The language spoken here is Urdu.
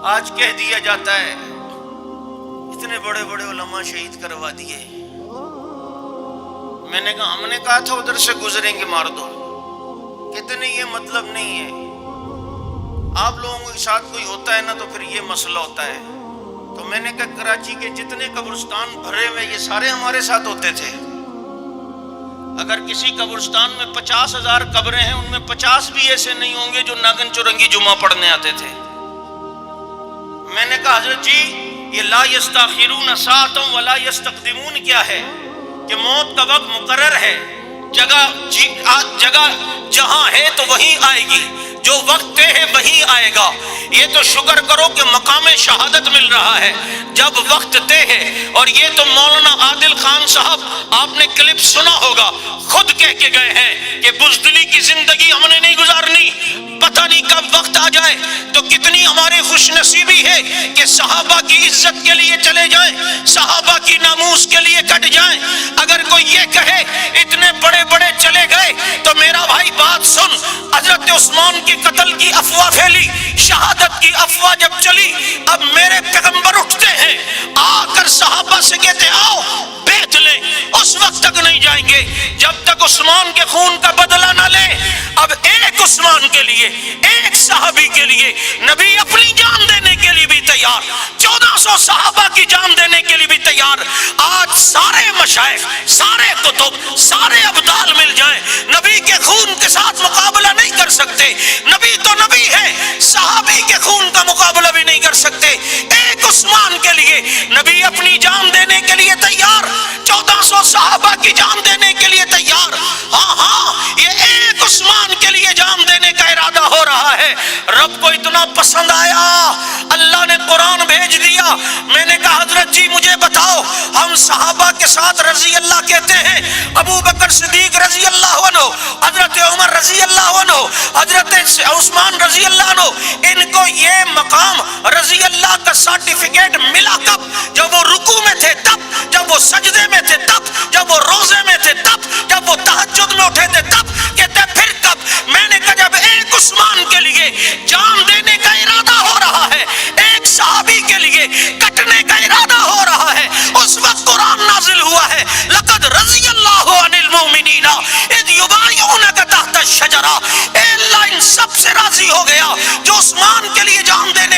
آج کہہ دیا جاتا ہے اتنے بڑے بڑے علماء شہید کروا دیے. میں نے کہا ہم نے کہا تھا ادھر سے گزریں گے مار دو. کہتے نہیں یہ مطلب نہیں ہے. آپ لوگوں کے ساتھ کوئی ہوتا ہے نا تو پھر یہ مسئلہ ہوتا ہے. تو میں نے کہا کراچی کے جتنے قبرستان بھرے ہوئے یہ سارے ہمارے ساتھ ہوتے تھے. اگر کسی قبرستان میں 50,000 قبریں ہیں ان میں 50 بھی ایسے نہیں ہوں گے جو ناگن چرنگی جمعہ پڑھنے آتے تھے. میں نے کہا حضرت جی یہ لا یستاخرون ساعۃ ولا یستقدمون کیا ہے کہ موت کا وقت مقرر ہے. جگہ جہاں ہے تو وہیں آئے گی, جو وقت طے ہے وہیں آئے گا. یہ تو شکر کرو کہ مقام شہادت مل رہا ہے جب وقت طے ہے. اور یہ تو مولانا عادل خان صاحب آپ نے کلپ سنا ہوگا, خود کہہ کے گئے ہیں کہ بزدلی کی زندگی ہم نے نہیں گزارنی, پتہ نہیں کب وقت آ جائے. تو کتنی ہماری خوش نصیبی ہے کہ صحابہ کی عزت کے لیے چلے جائیں, صحابہ کی ناموس کے لیے کٹ جائیں. اگر کوئی یہ کہے اتنے بڑے بڑے چلے گئے تو میرا بھائی بات سن. حضرت عثمان کے قتل کی افواہ پھیلی, شہادت کی افواہ جب چلی, اب میرے پیغمبر اٹھتے ہیں آ کر صحابہ سے کہتے آؤ بیعت لیں. اس وقت تک نہیں جائیں گے جب تک عثمان کے خون کا بدلہ نہ لیں. اب ایک عثمان کے لیے, ایک صحابی کے لیے نبی اپنی جان دینے کے لیے بھی تیار, 1400 صحابہ کی جان دینے کے لیے بھی تیار. آج سارے مشائخ, سارے کتب, سارے ابدال مل جائیں, نبی کے خون کے ساتھ مقابلہ نہیں کر سکتے. نبی تو نبی ہے, صحابی کے خون کا مقابلہ بھی نہیں کر سکتے. ایک عثمان کے لیے نبی اپنی جان دینے کے لیے تیار, 1400 صحابہ کی جان دینے کے لیے تیار. ہاں ہاں یہ ایک عثمان کے لیے جان دینے کا ارادہ ہو رہا ہے. رب کو اتنا پسند آیا اللہ نے قرآن بھیج دیا. میں نے کہا حضرت جی مجھے بتاؤ, ہم صحابہ کے ساتھ رضی اللہ کہتے ہیں, ابو بکر صدیق رضی اللہ عنہ, حضرت عمر رضی اللہ عنہ, حضرت عثمان رضی اللہ عنہ, ان کو یہ مقام رضی اللہ کا سرٹیفکیٹ ملا کب؟ جب وہ رکوع میں تھے تب, جب وہ سجدے میں تھے تب, جب وہ روزے میں تھے تب, جب وہ تہجد میں اٹھے تھے تب. کہتے پھر کب؟ میں نے کہا جب ایک عثمان کے لیے جان دینے کا ارادہ ہو رہا ہے, ایک صحابی کے لیے کٹنے کا ارادہ ہو رہا ہے, اس وقت قرآن نازل ہوا ہے لقد رضی اللہ عن المؤمنین اذ یبایعونک تحت الشجرہ. اے اللہ ان سب سے راضی ہو گیا جو عثمان کے لیے جان دینے